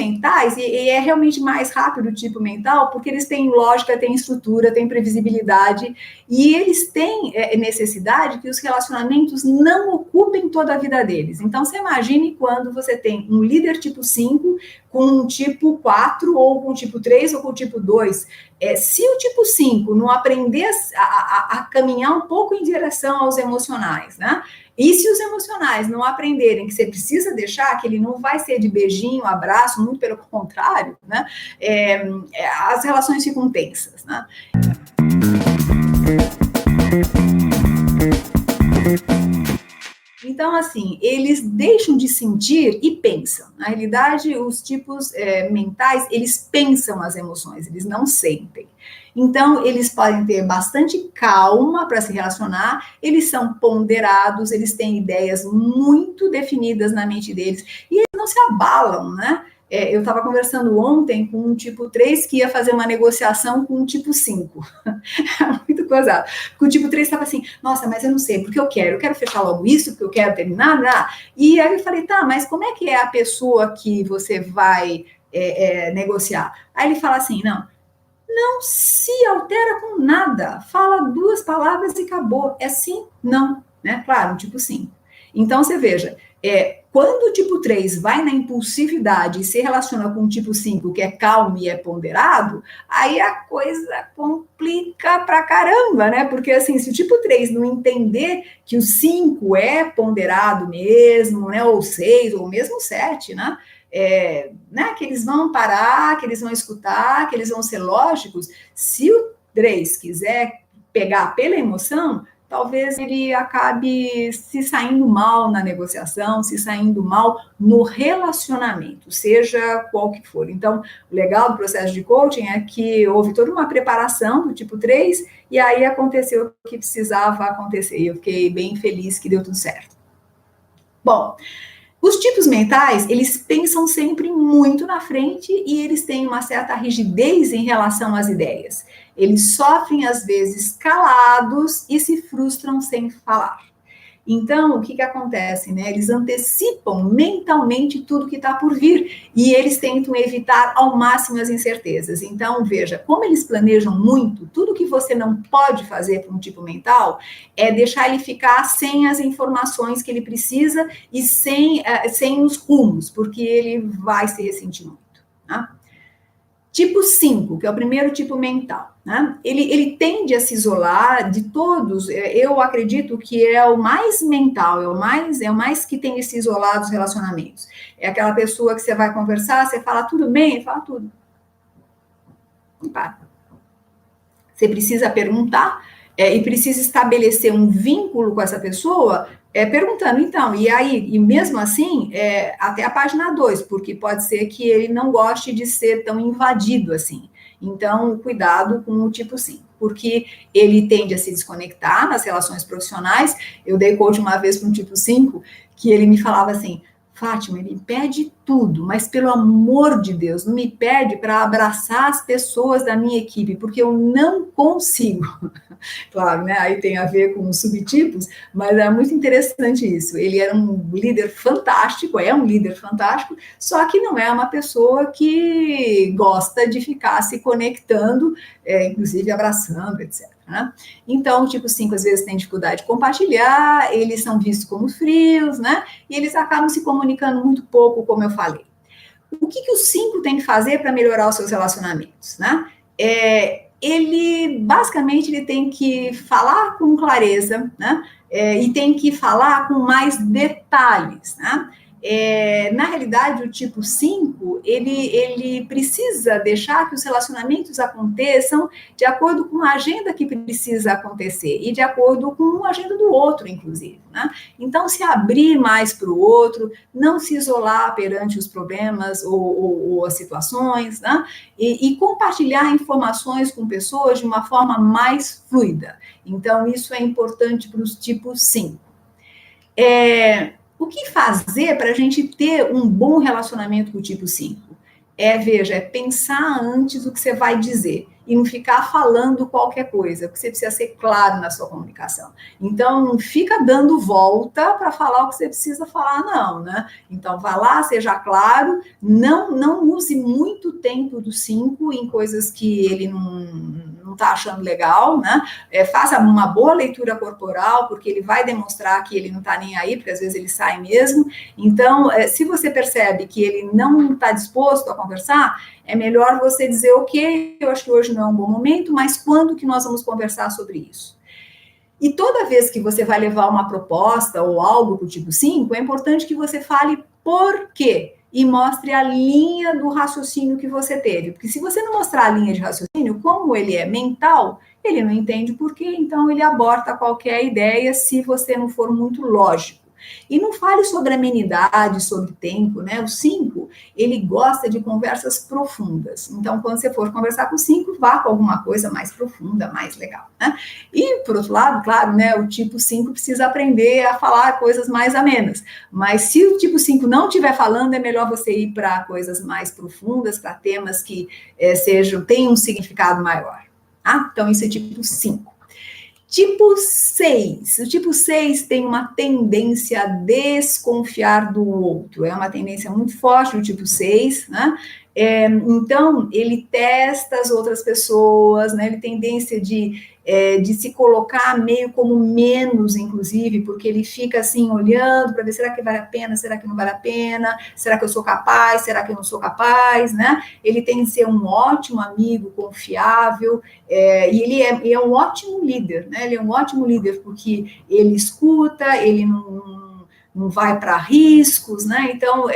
mentais, e é realmente mais rápido o tipo mental, porque eles têm lógica, têm estrutura, têm previsibilidade, e eles têm necessidade que os relacionamentos não ocupem toda a vida deles. Então, você imagine quando você tem um líder tipo 5 com um tipo 4, ou com um tipo 3, ou com o tipo 2. Se o tipo 5 não aprender a caminhar um pouco em direção aos emocionais, né? E se os emocionais não aprenderem que você precisa deixar, que ele não vai ser de beijinho, abraço, muito pelo contrário, né? As relações ficam tensas, né? Então, assim, eles deixam de sentir e pensam. Na realidade, os tipos mentais, eles pensam as emoções, eles não sentem. Então, eles podem ter bastante calma para se relacionar, eles são ponderados, eles têm ideias muito definidas na mente deles, e eles não se abalam, né? Eu estava conversando ontem com um tipo 3 que ia fazer uma negociação com um tipo 5. Muito gozado. Porque o tipo 3 estava assim, nossa, mas eu não sei, porque eu quero fechar logo isso, porque eu quero terminar, né? E aí eu falei, tá, mas como é que é a pessoa que você vai negociar? Aí ele fala assim, não se altera com nada, fala 2 palavras e acabou. É sim, não, né? Claro, um tipo 5. Então, você veja, quando o tipo 3 vai na impulsividade e se relaciona com o tipo 5, que é calmo e é ponderado, aí a coisa complica pra caramba, né? Porque, assim, se o tipo 3 não entender que o 5 é ponderado mesmo, né? Ou 6, ou mesmo 7, né? Né? Que eles vão parar, que eles vão escutar, que eles vão ser lógicos. Se o 3 quiser pegar pela emoção, talvez ele acabe se saindo mal na negociação, se saindo mal no relacionamento, seja qual que for. Então, o legal do processo de coaching é que houve toda uma preparação do tipo 3, e aí aconteceu o que precisava acontecer. E eu fiquei bem feliz que deu tudo certo. Bom, os tipos mentais, eles pensam sempre muito na frente e eles têm uma certa rigidez em relação às ideias. Eles sofrem, às vezes, calados e se frustram sem falar. Então, o que acontece, né? Eles antecipam mentalmente tudo que está por vir e eles tentam evitar ao máximo as incertezas. Então, veja, como eles planejam muito, tudo que você não pode fazer para um tipo mental é deixar ele ficar sem as informações que ele precisa e sem os rumos, porque ele vai se ressentir muito, tá? Tipo 5, que é o primeiro tipo mental, né? Ele tende a se isolar de todos, eu acredito que é o mais mental, é o mais que tem se isolado dos relacionamentos. É aquela pessoa que você vai conversar, você fala tudo bem, ele fala tudo. Opa. Você precisa perguntar e precisa estabelecer um vínculo com essa pessoa, perguntando, então, e aí, e mesmo assim, até a página 2, porque pode ser que ele não goste de ser tão invadido assim. Então, cuidado com o tipo 5, porque ele tende a se desconectar nas relações profissionais. Eu dei coach uma vez para um tipo 5, que ele me falava assim, Fátima, ele pede tudo, mas pelo amor de Deus, não me pede para abraçar as pessoas da minha equipe, porque eu não consigo. Claro, né? Aí tem a ver com os subtipos, mas é muito interessante isso. Ele era um líder fantástico, é um líder fantástico, só que não é uma pessoa que gosta de ficar se conectando, inclusive abraçando, etc. Né? Então, o tipo 5 às vezes tem dificuldade de compartilhar, eles são vistos como frios, né? E eles acabam se comunicando muito pouco, como eu falei. O que o 5 tem que fazer para melhorar os seus relacionamentos, né? Ele, basicamente, ele tem que falar com clareza, né? E tem que falar com mais detalhes, né? Na realidade, o tipo 5, ele precisa deixar que os relacionamentos aconteçam de acordo com a agenda que precisa acontecer e de acordo com a agenda do outro, inclusive, né? Então, se abrir mais para o outro, não se isolar perante os problemas ou as situações, né? E compartilhar informações com pessoas de uma forma mais fluida. Então, isso é importante para os tipos 5. O que fazer para a gente ter um bom relacionamento com o tipo 5? Veja, pensar antes o que você vai dizer. e não ficar falando qualquer coisa, porque você precisa ser claro na sua comunicação. Então, não fica dando volta para falar o que você precisa falar, não, né? Então, vá lá, seja claro, não use muito tempo do 5 em coisas que ele não está achando legal, né? Faça uma boa leitura corporal, porque ele vai demonstrar que ele não está nem aí, porque às vezes ele sai mesmo. Então, se você percebe que ele não está disposto a conversar, é melhor você dizer, ok, eu acho que hoje não é um bom momento, mas quando que nós vamos conversar sobre isso? E toda vez que você vai levar uma proposta ou algo para o tipo 5, é importante que você fale por quê e mostre a linha do raciocínio que você teve. Porque se você não mostrar a linha de raciocínio, como ele é mental, ele não entende por quê, então ele aborta qualquer ideia se você não for muito lógico. E não fale sobre amenidade, sobre tempo, né? O 5, ele gosta de conversas profundas. Então, quando você for conversar com o 5, vá com alguma coisa mais profunda, mais legal, né? E, por outro lado, claro, né? O tipo 5 precisa aprender a falar coisas mais amenas. Mas se o tipo 5 não estiver falando, é melhor você ir para coisas mais profundas, para temas que tenham um significado maior. Tá? Então, isso é tipo 5. Tipo 6. O tipo 6 tem uma tendência a desconfiar do outro. É uma tendência muito forte do tipo 6, né? Então, ele testa as outras pessoas, né? Ele tem tendência de se colocar meio como menos, inclusive, porque ele fica assim, olhando para ver, será que vale a pena, será que não vale a pena, será que eu sou capaz, será que eu não sou capaz, né? Ele tem que ser um ótimo amigo, confiável, e ele é um ótimo líder, né? Ele é um ótimo líder porque ele escuta, ele não vai para riscos, né? Então,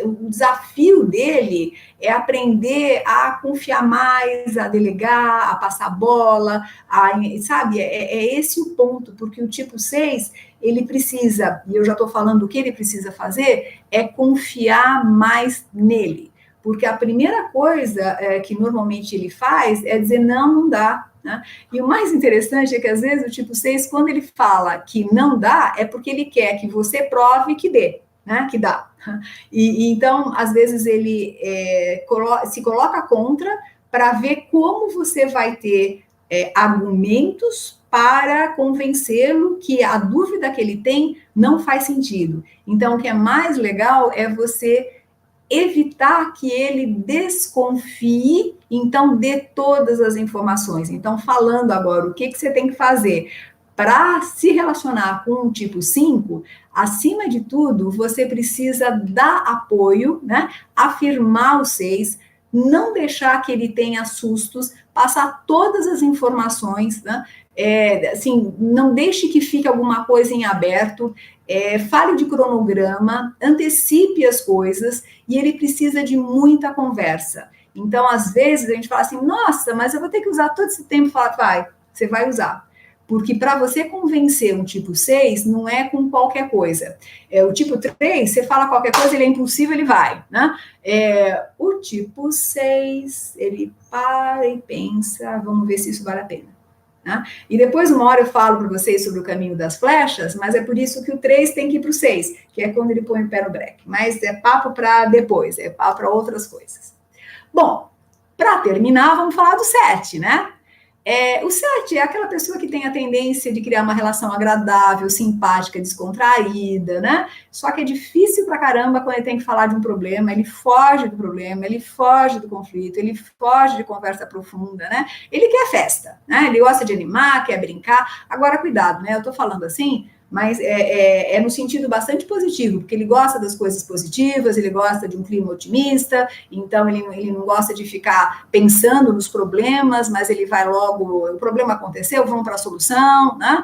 o desafio dele é aprender a confiar mais, a delegar, a passar bola, sabe? É esse o ponto, porque o tipo 6, ele precisa, e eu já estou falando o que ele precisa fazer, é confiar mais nele. Porque a primeira coisa que normalmente ele faz é dizer, não dá. Né? E o mais interessante é que, às vezes, o tipo 6, quando ele fala que não dá, é porque ele quer que você prove que dê, né? Que dá. Então, às vezes, ele se coloca contra para ver como você vai ter argumentos para convencê-lo que a dúvida que ele tem não faz sentido. Então, o que é mais legal é você evitar que ele desconfie, então dê todas as informações. Então, falando agora o que você tem que fazer para se relacionar com o tipo 5, acima de tudo, você precisa dar apoio, né? Afirmar o 6, não deixar que ele tenha sustos, passar todas as informações, né? Assim, não deixe que fique alguma coisa em aberto, fale de cronograma, antecipe as coisas, e ele precisa de muita conversa. Então, às vezes, a gente fala assim, nossa, mas eu vou ter que usar todo esse tempo. Fala, você vai usar. Porque para você convencer um tipo 6, não é com qualquer coisa. O tipo 3, você fala qualquer coisa, ele é impulsivo, ele vai. Né? O tipo 6, ele para e pensa, vamos ver se isso vale a pena. Né? E depois, uma hora eu falo para vocês sobre o caminho das flechas, mas é por isso que o 3 tem que ir para o 6, que é quando ele põe o pé no breque. Mas é papo para depois, é papo para outras coisas. Bom, para terminar, vamos falar do 7, né? O 7 é aquela pessoa que tem a tendência de criar uma relação agradável, simpática, descontraída, né? Só que é difícil pra caramba quando ele tem que falar de um problema, ele foge do problema, ele foge do conflito, ele foge de conversa profunda, né? Ele quer festa, né? Ele gosta de animar, quer brincar. Agora, cuidado, né? Eu tô falando assim, mas é no sentido bastante positivo, porque ele gosta das coisas positivas, ele gosta de um clima otimista, então ele não gosta de ficar pensando nos problemas, mas ele vai logo, o problema aconteceu, vamos para a solução, né?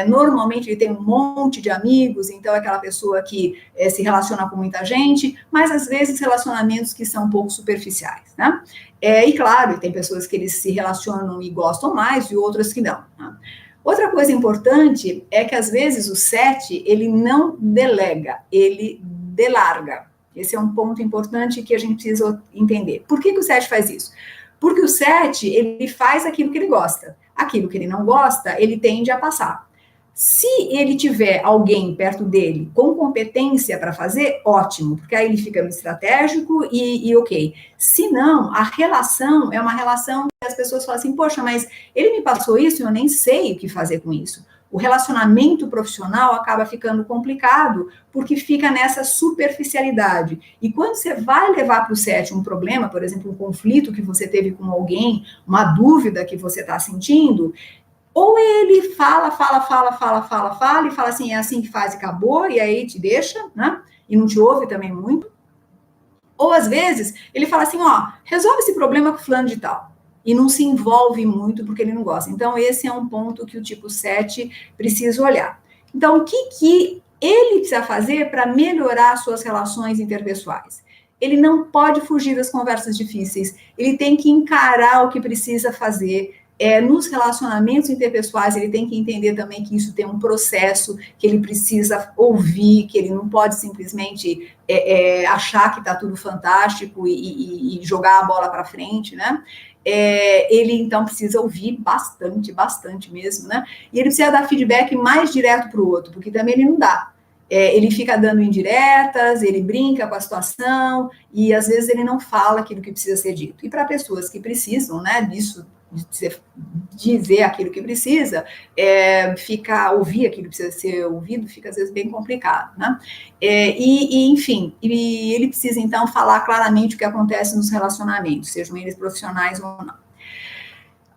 Normalmente ele tem um monte de amigos, então é aquela pessoa que se relaciona com muita gente, mas às vezes relacionamentos que são um pouco superficiais, né? E claro, tem pessoas que eles se relacionam e gostam mais, e outras que não, né? Outra coisa importante é que, às vezes, o 7, ele não delega, ele delarga. Esse é um ponto importante que a gente precisa entender. Por que o 7 faz isso? Porque o 7, ele faz aquilo que ele gosta. Aquilo que ele não gosta, ele tende a passar. Se ele tiver alguém perto dele com competência para fazer, ótimo, porque aí ele fica no estratégico e ok. Se não, a relação é uma relação que as pessoas falam assim, poxa, mas ele me passou isso e eu nem sei o que fazer com isso. O relacionamento profissional acaba ficando complicado porque fica nessa superficialidade. E quando você vai levar para o set um problema, por exemplo, um conflito que você teve com alguém, uma dúvida que você está sentindo, ou ele fala e fala assim, é assim que faz e acabou, e aí te deixa, né? E não te ouve também muito. Ou às vezes ele fala assim, ó, resolve esse problema com fulano de tal. E não se envolve muito porque ele não gosta. Então, esse é um ponto que o tipo 7 precisa olhar. Então, o que ele precisa fazer para melhorar suas relações interpessoais? Ele não pode fugir das conversas difíceis. Ele tem que encarar o que precisa fazer. Nos relacionamentos interpessoais, ele tem que entender também que isso tem um processo, que ele precisa ouvir, que ele não pode simplesmente achar que está tudo fantástico e jogar a bola para frente, né? Ele então precisa ouvir bastante mesmo, né? E ele precisa dar feedback mais direto para o outro, porque também ele não dá. Ele fica dando indiretas, ele brinca com a situação e às vezes ele não fala aquilo que precisa ser dito. E para pessoas que precisam, né, disso, de dizer aquilo que precisa, ouvir aquilo que precisa ser ouvido, fica às vezes bem complicado, né? Enfim, ele precisa então falar claramente o que acontece nos relacionamentos, sejam eles profissionais ou não.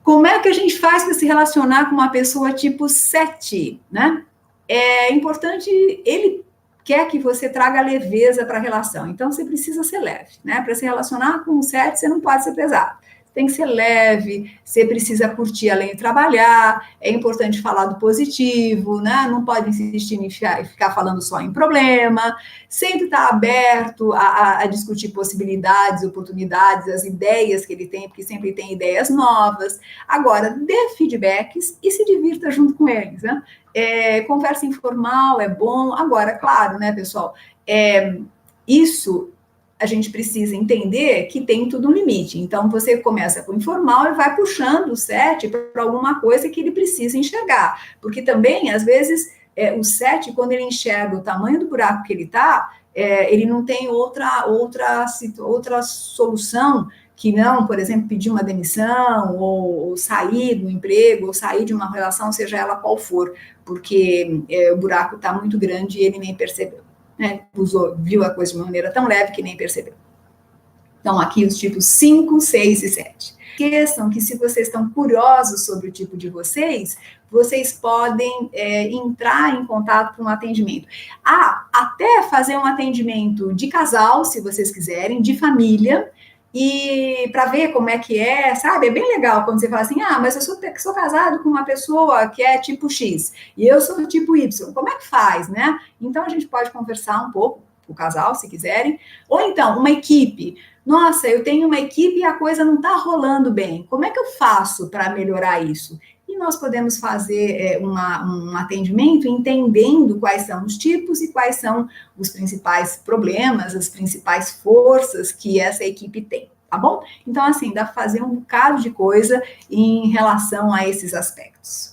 Como é que a gente faz para se relacionar com uma pessoa tipo 7, né? É importante, ele quer que você traga leveza para a relação, então você precisa ser leve, né? Para se relacionar com o 7, você não pode ser pesado. Tem que ser leve, você precisa curtir além de trabalhar, é importante falar do positivo, né? Não pode insistir em ficar falando só em problema, sempre estar aberto a discutir possibilidades, oportunidades, as ideias que ele tem, porque sempre tem ideias novas. Agora, dê feedbacks e se divirta junto com eles, né? Conversa informal é bom. Agora, claro, né, pessoal, isso a gente precisa entender que tem tudo um limite. Então, você começa com o informal e vai puxando o 7 para alguma coisa que ele precisa enxergar. Porque também, às vezes, o 7, quando ele enxerga o tamanho do buraco que ele está, ele não tem outra solução que não, por exemplo, pedir uma demissão, ou sair do emprego, ou sair de uma relação, seja ela qual for, porque o buraco está muito grande e ele nem percebeu. Né? Viu a coisa de uma maneira tão leve que nem percebeu. Então, aqui os tipos 5, 6 e 7. Esqueçam que se vocês estão curiosos sobre o tipo de vocês podem entrar em contato com um atendimento. Até fazer um atendimento de casal, se vocês quiserem, de família, e para ver como é que sabe? É bem legal quando você fala assim, mas eu sou casado com uma pessoa que é tipo X, e eu sou tipo Y, como é que faz, né? Então, a gente pode conversar um pouco, o casal, se quiserem, ou então, uma equipe. Nossa, eu tenho uma equipe e a coisa não está rolando bem, como é que eu faço para melhorar isso? E nós podemos fazer um atendimento entendendo quais são os tipos e quais são os principais problemas, as principais forças que essa equipe tem, tá bom? Então, assim, dá para fazer um bocado de coisa em relação a esses aspectos.